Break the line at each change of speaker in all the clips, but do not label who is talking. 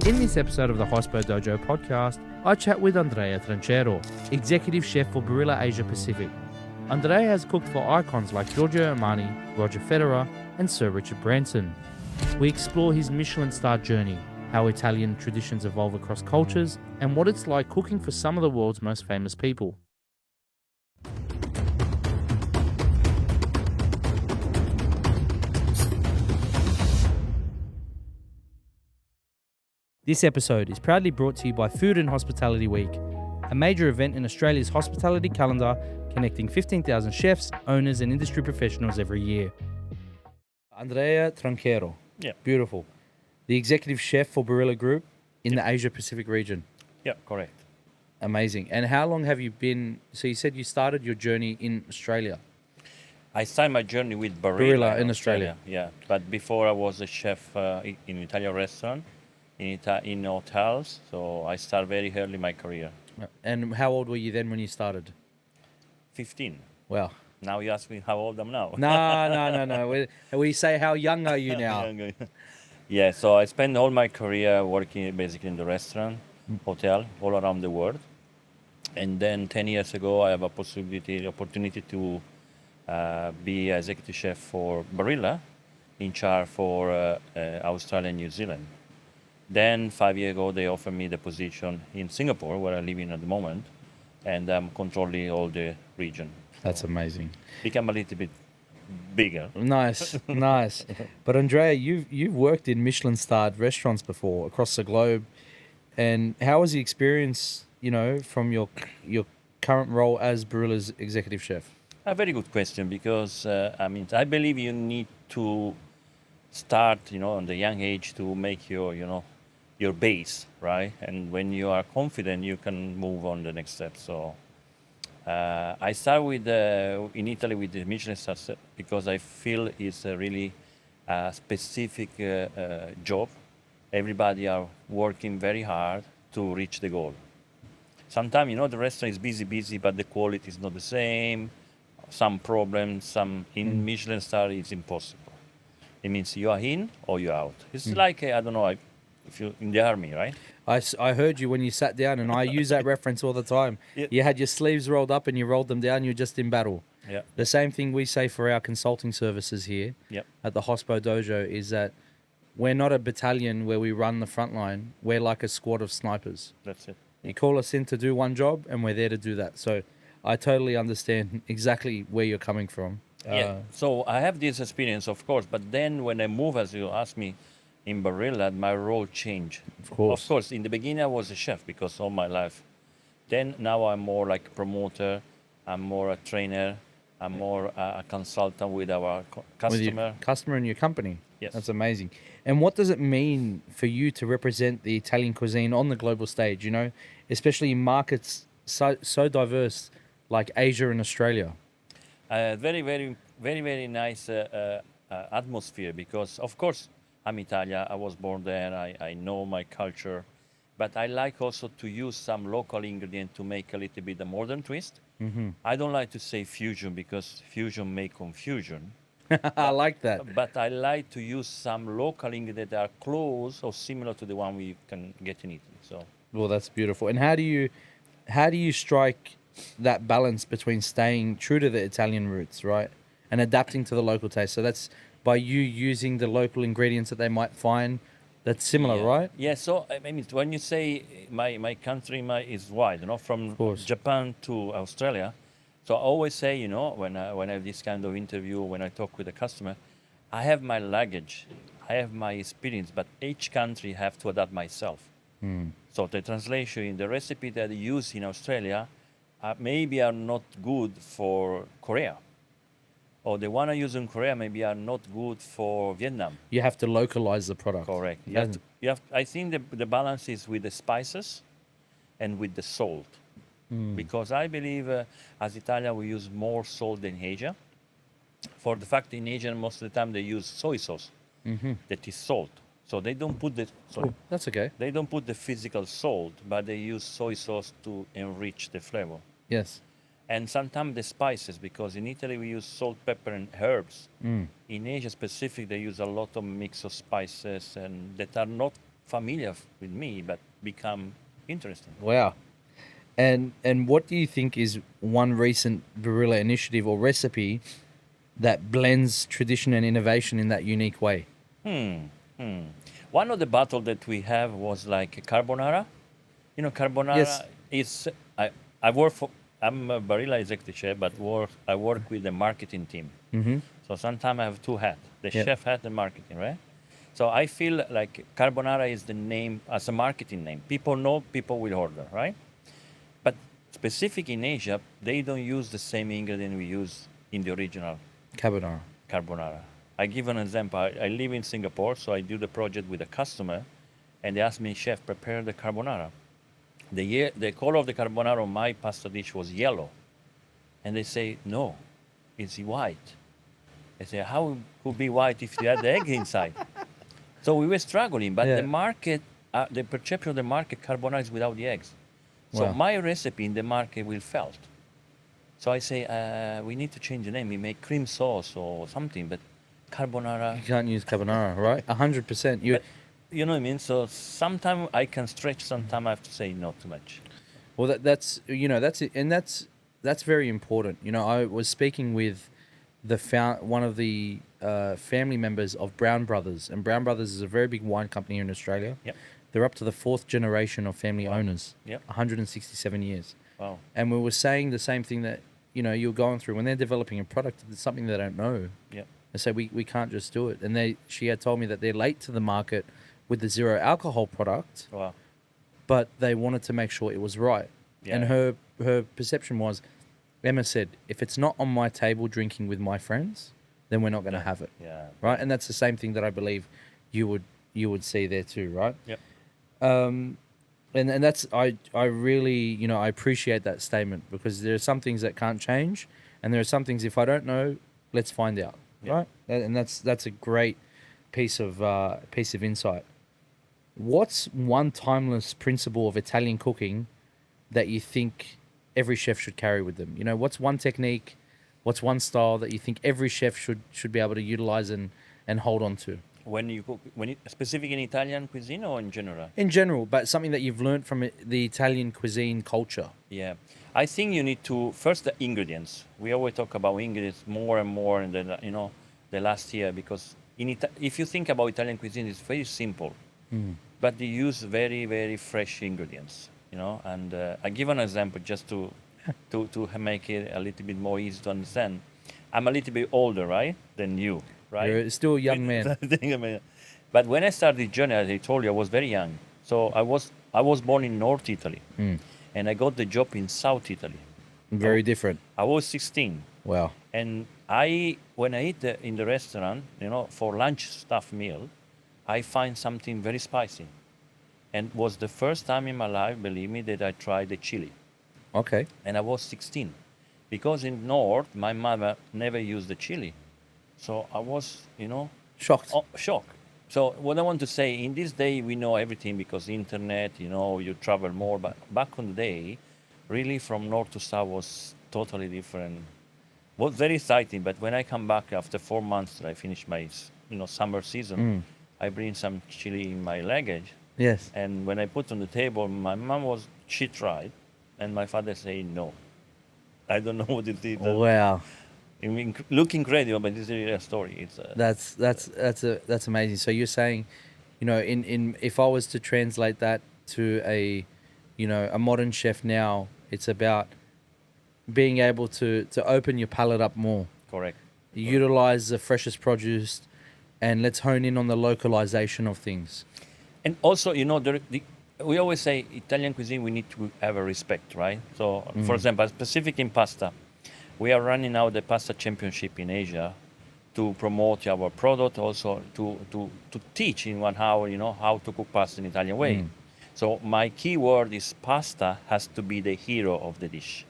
In this episode of the Hospo Dojo podcast, I chat with Andrea Tranchero, Executive Chef for Barilla Asia Pacific. Andrea has cooked for icons like Giorgio Armani, Roger Federer, and Sir Richard Branson. We explore his Michelin-starred journey, how Italian traditions evolve across cultures, and what it's like cooking for some of the world's most famous people. This episode is proudly brought to you by Food and Hospitality Week, a major event in Australia's hospitality calendar connecting 15,000 chefs, owners and industry professionals every year. Andrea Tranchero.
Yeah.
Beautiful. The Executive Chef for Barilla Group in the Asia Pacific region.
Yeah, correct.
Amazing. And how long have you been, so you said you started your journey in Australia?
I started my journey with Barilla
in Australia.
Yeah, but before I was a chef in Italian restaurant, in hotels. So I started very early my career.
And how old were you then when you started?
15.
Wow.
Now you ask me how old I'm now.
No. We say, how young are you now?
Yeah, so I spent all my career working basically in the restaurant, hotel, all around the world. And then 10 years ago, I have a opportunity to be executive chef for Barilla, in charge for Australia and New Zealand. Then 5 years ago, they offered me the position in Singapore, where I live in at the moment, and I'm controlling all the region.
That's amazing.
Become a little bit bigger.
Nice. But Andrea, you've worked in Michelin-starred restaurants before across the globe, and how was the experience, from your current role as Barilla's executive chef?
A very good question, because I believe you need to start, on the young age to make your base, right? And when you are confident, you can move on the next step. So I start with in Italy with the Michelin-starred because I feel it's a really specific job. Everybody are working very hard to reach the goal. Sometimes, the restaurant is busy, but the quality is not the same. Some problems, in Michelin-starred it's impossible. It means you are in or you're out. It's like, I don't know, if you're in the army, right?
I heard you when you sat down, and I use that reference all the time.
Yeah.
You had your sleeves rolled up and you rolled them down, you're just in battle.
Yeah.
The same thing we say for our consulting services here
Yep.
at the Hospo Dojo is that we're not a battalion where we run the front line. We're like a squad of snipers.
That's it.
You call us in to do one job, and we're there to do that. So I totally understand exactly where you're coming from.
Yeah. So I have this experience, of course, but then when I move, as you asked me, in Barilla, my role changed.
Of course.
Of course, in the beginning I was a chef because all my life. Then now I'm more like a promoter, I'm more a trainer, I'm more a consultant with our customer.
With your customer and your company.
Yes.
That's amazing. And what does it mean for you to represent the Italian cuisine on the global stage, especially in markets so diverse like Asia and Australia?
Very, very, very, very nice atmosphere because, of course, I'm Italian. I was born there. I know my culture. But I like also to use some local ingredient to make a little bit a modern twist. Mm-hmm. I don't like to say fusion because fusion make confusion.
I like that.
But I like to use some local ingredients that are close or similar to the one we can get in Italy. So,
well, that's beautiful. And how do you strike that balance between staying true to the Italian roots, right, and adapting to the local taste? So that's by you using the local ingredients that they might find that's similar, right?
Yeah. So when you say my country is wide, from Japan to Australia. So I always say, when I have this kind of interview, when I talk with a customer, I have my luggage, I have my experience, but each country have to adapt myself. So the translation in the recipe that I use in Australia maybe are not good for Korea. Or the one I use in Korea maybe are not good for Vietnam.
You have to localize the product.
Correct. I think the balance is with the spices and with the salt. Because I believe as Italian we use more salt than Asia. For the fact in Asia most of the time they use soy sauce that is salt. So they don't put
that's okay.
They don't put the physical salt, but they use soy sauce to enrich the flavor.
Yes.
And sometimes the spices, because in Italy we use salt, pepper, and herbs. In Asia specific, they use a lot of mix of spices and that are not familiar with me, but become interesting.
Wow. And what do you think is one recent Barilla initiative or recipe that blends tradition and innovation in that unique way?
One of the battle that we have was like carbonara. You know,
Yes.
carbonara is I work for I'm a Barilla executive chef, but I work with the marketing team.
Mm-hmm.
So sometimes I have two hats: the
Yep.
chef hat and marketing, right? So I feel like carbonara is the name as a marketing name. People know, people will order, right? But specific in Asia, they don't use the same ingredient we use in the original
Carbonara.
carbonara. I give an example. I live in Singapore, so I do the project with a customer, and they ask me, chef, prepare the carbonara. The color of the carbonara on my pasta dish was yellow. And they say, no, it's white. I say, how could be white if you had the egg inside? So we were struggling, but the
Yeah.
market, the perception of the market, carbonara is without the eggs. So
Wow.
my recipe in the market will fail. So I say, we need to change the name. We make cream sauce or something, but carbonara.
You can't use carbonara, right? 100%. You
But you know what I mean? So sometimes I can stretch, sometimes I have to say not too much.
well, that's that's it, and that's very important. I was speaking with one of the family members of Brown Brothers, and Brown Brothers is a very big wine company here in Australia.
Yep.
They're up to the fourth generation of family
Wow.
owners.
Yep.
167 years.
Wow.
And we were saying the same thing that you're going through when they're developing a product. It's something they don't know.
Yep.
They say we can't just do it. And she had told me that they're late to the market with the zero alcohol product,
Wow.
but they wanted to make sure it was right. And
Yeah.
her perception was, Emma said, if it's not on my table drinking with my friends, then we're not going to have it.
Yeah.
Right. And that's the same thing that I believe you would see there too. Right.
Yep.
And that's I really I appreciate that statement, because there are some things that can't change, and there are some things, if I don't know, let's find out.
Yeah.
Right. And that's a great piece of insight. What's one timeless principle of Italian cooking that you think every chef should carry with them? What's one technique, what's one style that you think every chef should be able to utilize and hold on to?
When you cook, specific in Italian cuisine or in general?
In general, but something that you've learned from the Italian cuisine culture.
Yeah, I think you need to first the ingredients. We always talk about ingredients more and more in the last year, because if you think about Italian cuisine, it's very simple, but they use very very fresh ingredients. And I give an example just to make it a little bit more easy to understand. I'm a little bit older, right, than you, right?
You're still a young man.
But when I started the journey, as I told you, I was very young. So I was born in North Italy, and I got the job in South Italy.
Very different.
I was 16,
Wow.
and when I eat in the restaurant, for lunch staff meal, I find something very spicy, and was the first time in my life, believe me, that I tried the chili.
Okay.
And I was 16, because in North my mother never used the chili, so I was
Shocked.
shocked. So what I want to say, in this day we know everything because internet, you travel more, but back on the day, really from north to south was totally different. Was very exciting, but when I come back after 4 months, I finish my summer season, I bring some chili in my luggage,
Yes.
and when I put on the table, my mom she tried, and my father say no. I don't know what it is.
Wow.
I mean, look incredible, but this is really a story. It's
That's amazing. So you're saying, in if I was to translate that to a modern chef now, it's about being able to open your palate up more,
correct.
utilize the freshest produce, and let's hone in on the localization of things.
And also, we always say Italian cuisine, we need to have a respect, right? So, for example, specific in pasta, we are running now the pasta championship in Asia to promote our product, also to teach in 1 hour, how to cook pasta in Italian way. So my key word is pasta has to be the hero of the dish.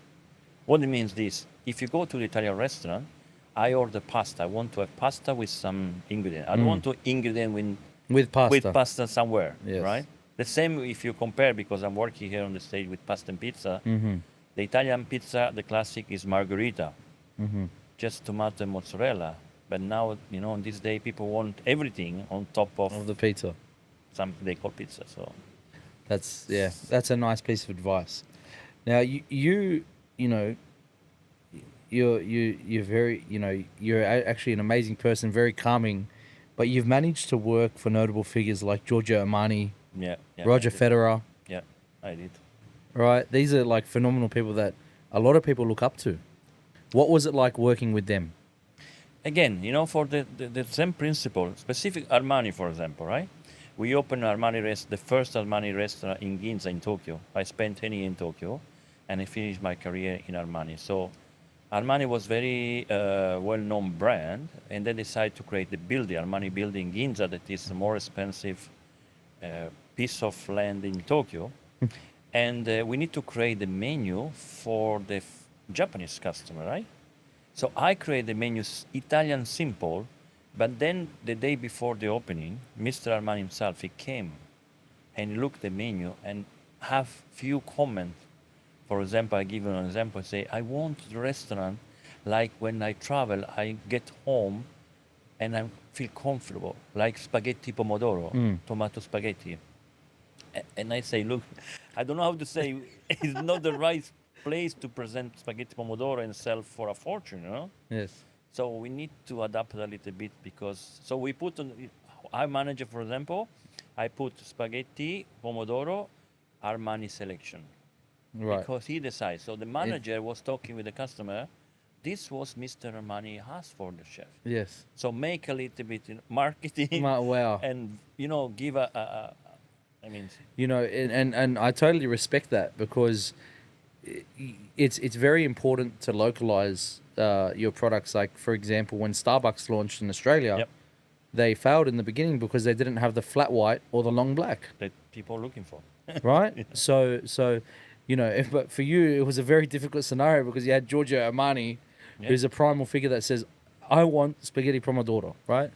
What it means this, if you go to the Italian restaurant, I order pasta. I want to have pasta with some ingredient. I don't want to ingredient
With pasta.
with pasta somewhere,
Yes.
right? The same if you compare, because I'm working here on the stage with pasta and pizza. The Italian pizza, the classic is margherita, just tomato and mozzarella. But now, in this day, people want everything on top
Of the pizza.
something they call pizza. So
That's a nice piece of advice. Now you know you're very you're actually an amazing person, very calming, but you've managed to work for notable figures like Giorgio Armani,
yeah, yeah, I
Roger
did.
Federer,
Yeah, I did.
right? These are like phenomenal people that a lot of people look up to. What was it like working with them?
Again, for the same principle, specific Armani, for example, right? We opened the first Armani restaurant in Ginza in Tokyo. I spent 10 years in Tokyo, and I finished my career in Armani. So Armani was very well-known brand, and they decided to create the building, Armani building in Ginza, that is a more expensive piece of land in Tokyo. And we need to create the menu for the Japanese customer, right? So I created the menus Italian simple, but then the day before the opening, Mr. Armani himself, he came and looked the menu and have few comments. For example, I give you an example, say, I want the restaurant like when I travel, I get home and I feel comfortable, like spaghetti pomodoro, tomato spaghetti. And I say, look, I don't know how to say, it's not the right place to present spaghetti pomodoro and sell for a fortune.
Yes.
So we need to adapt a little bit because, so we put on, our manager, for example, I put spaghetti pomodoro Armani selection
Right.
because he decides. So the manager was talking with the customer. This was Mr. Armani asked for the chef.
Yes.
So make a little bit marketing
Wow.
and, give I mean,
And I totally respect that because it's very important to localize your products. Like, for example, when Starbucks launched in Australia,
Yep.
they failed in the beginning because they didn't have the flat white or the long black,
that people are looking for.
right? So but for you, it was a very difficult scenario because you had Giorgio Armani,
Yeah.
who's a primal figure that says, I want spaghetti pomodoro, right?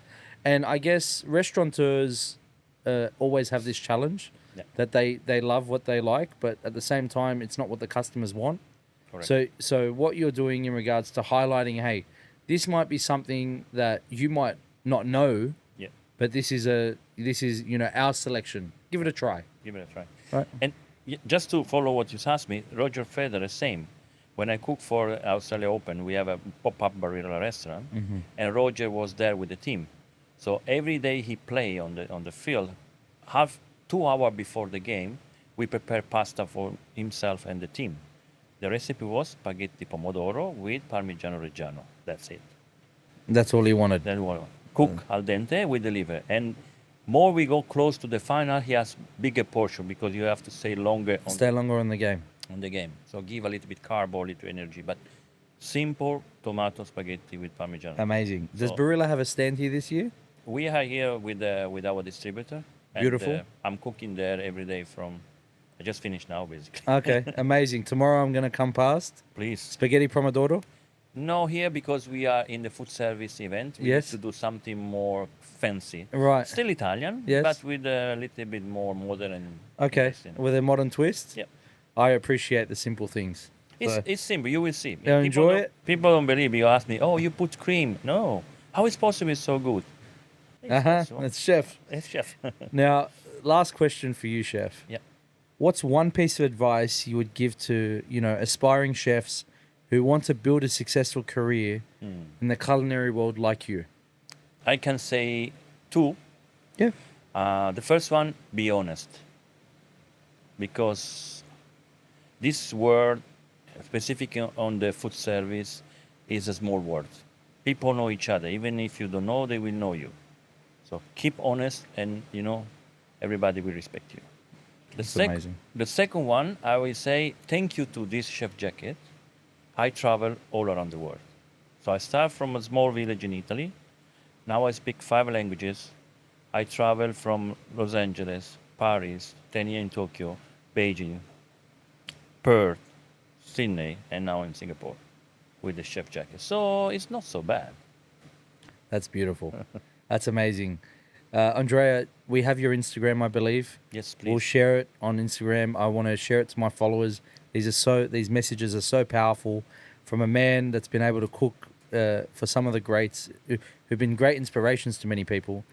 And I guess restaurateurs always have this challenge
Yeah.
that they love what they like, but at the same time, it's not what the customers want.
Correct.
So what you're doing in regards to highlighting, hey, this might be something that you might not know,
Yeah.
but this is our selection. Give it a try.
Give it a try.
Right.
And just to follow what you asked me, Roger Federer, same. When I cook for Australia Open, we have a pop-up Barilla restaurant, and Roger was there with the team. So every day he play on the field, half 2 hours before the game, we prepare pasta for himself and the team. The recipe was spaghetti pomodoro with Parmigiano Reggiano. That's it.
That's all he wanted.
Then we cook al dente, we deliver. And more we go close to the final, he has bigger portion because you have to stay longer
Stay longer on the game.
on the game. So give a little bit carb or a little energy. But simple tomato spaghetti with Parmigiano.
Amazing. Does
So-
Barilla have a stand here this year?
We are here with our distributor. And,
Beautiful.
I'm cooking there every day from. I just finished now, basically.
Okay, amazing. Tomorrow I'm going to come past.
Please.
Spaghetti pomodoro?
No, here because we are in the food service event. We
Yes.
need to do something more fancy.
Right.
Still Italian,
Yes.
but with a little bit more modern and
Okay,
interesting.
with a modern twist?
Yep.
I appreciate the simple things. So-
It's simple. You will see.
You enjoy it?
People don't believe. You ask me, oh, you put cream. No. How is possible it's so good?
It's chef.
It's chef.
Now, last question for you, chef.
Yeah.
What's one piece of advice you would give to, aspiring chefs who want to build a successful career in the culinary world like you?
I can say two.
Yeah.
The first one, be honest. Because this word, specific on the food service, is a small word. People know each other. Even if you don't know, they will know you. So keep honest and, everybody will respect you.
That's amazing.
The second one, I will say thank you to this chef jacket. I travel all around the world. So I start from a small village in Italy. Now I speak 5 languages. I travel from Los Angeles, Paris, 10 years in Tokyo, Beijing, Perth, Sydney, and now in Singapore with the chef jacket. So it's not so bad.
That's beautiful. That's amazing. Andrea, we have your Instagram, I believe.
Yes,
We'll
please.
share it on Instagram. I want to share it to my followers. These messages are so powerful from a man that's been able to cook for some of the greats who've been great inspirations to many people.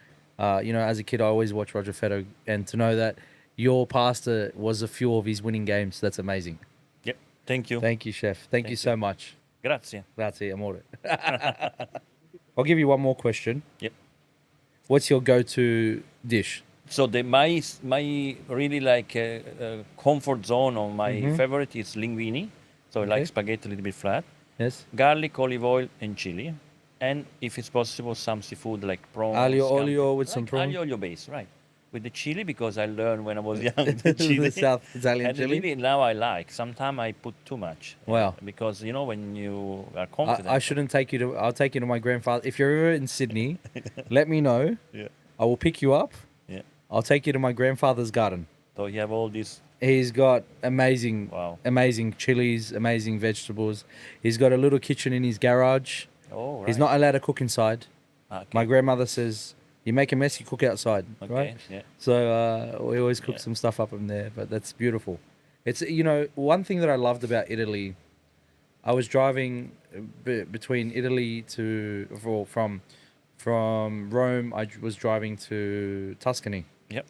As a kid, I always watched Roger Federer, and to know that your pasta was a few of his winning games, that's amazing.
Yep. Thank you.
Thank you, chef. Thank you so much.
Grazie.
Grazie, amore. I'll give you one more question.
Yep.
What's your go-to dish?
So my really like comfort zone or my favorite is linguine. So I like spaghetti a little bit flat.
Yes.
Garlic, olive oil, and chili. And if it's possible, some seafood like prawns.
Aglio
scampi.
olio with some
Like
prawn.
Aglio olio base, right. With the chili, because I learned when I was young the chili.
The South Italian
And
chili.
really now I like. Sometimes I put too much.
Wow.
Because, when you are confident.
I shouldn't take you to. I'll take you to my grandfather. If you're ever in Sydney, let me know.
Yeah.
I will pick you up.
Yeah.
I'll take you to my grandfather's garden.
So you have all these.
He's got amazing,
Wow.
amazing chilies, amazing vegetables. He's got a little kitchen in his garage.
Oh, right.
He's not allowed to cook inside.
Okay.
My grandmother says, "You make a mess, you cook outside."
Okay.
Right?
Yeah.
So we always cook
Yeah.
some stuff up in there, but that's beautiful. It's one thing that I loved about Italy. I was driving between Italy from Rome. I was driving to Tuscany.
Yep.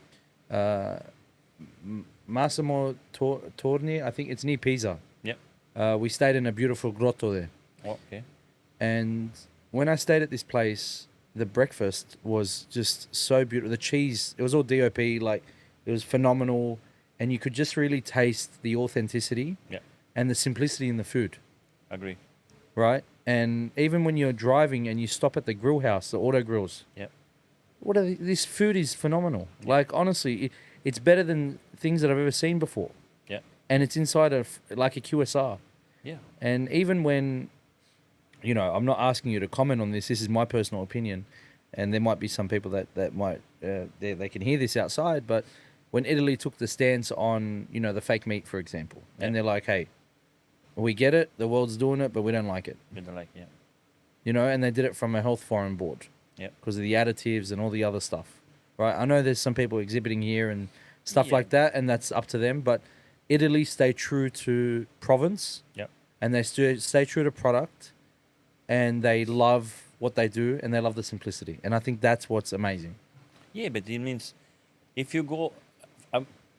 Massimo Torni, I think it's near Pisa.
Yep.
We stayed in a beautiful grotto there.
Okay.
And when I stayed at this place, the breakfast was just so beautiful. The cheese, it was all DOP, like it was phenomenal. And you could just really taste the authenticity and the simplicity in the food.
Agree.
Right? And even when you're driving and you stop at the grill house, the auto grills, this food is phenomenal. Like, honestly, it's better than things that I've ever seen before.
Yeah.
And it's inside of like a QSR.
Yeah.
And even when, I'm not asking you to comment on this. This is my personal opinion. And there might be some people that might, they can hear this outside. But when Italy took the stance on, the fake meat, for example, and they're like, hey, we get it. The world's doing it, but we don't like it.
We don't like,
And they did it from a health foreign board.
Yeah.
Because of the additives and all the other stuff. Right? I know there's some people exhibiting here and stuff
Yeah.
like that, and that's up to them. But Italy stay true to province.
Yeah.
And they stay true to product. And they love what they do, and they love the simplicity. And I think that's what's amazing.
Yeah, but it means if you go,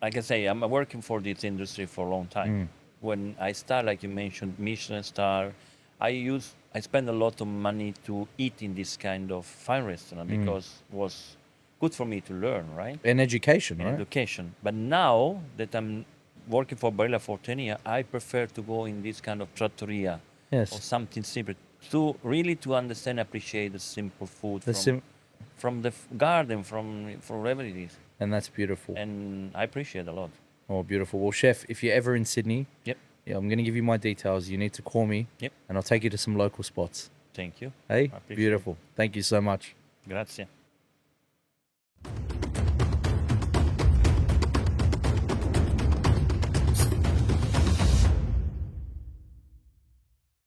like I say, I'm working for this industry for a long time. When I start, like you mentioned, Michelin-starred, I spend a lot of money to eat in this kind of fine restaurant because it was good for me to learn, right?
And education,
And
right?
education. But now that I'm working for Barilla for 10 years, I prefer to go in this kind of trattoria or
Yes.
something simple to really to understand, appreciate the simple food
The
from the garden, from wherever it is.
And that's beautiful.
And I appreciate a lot.
Oh, beautiful. Well, chef, if you're ever in Sydney,
Yep.
I'm going to give you my details. You need to call me.
Yep.
And I'll take you to some local spots.
Thank you.
Hey,
I appreciate it.
beautiful. Thank you so much.
Grazie.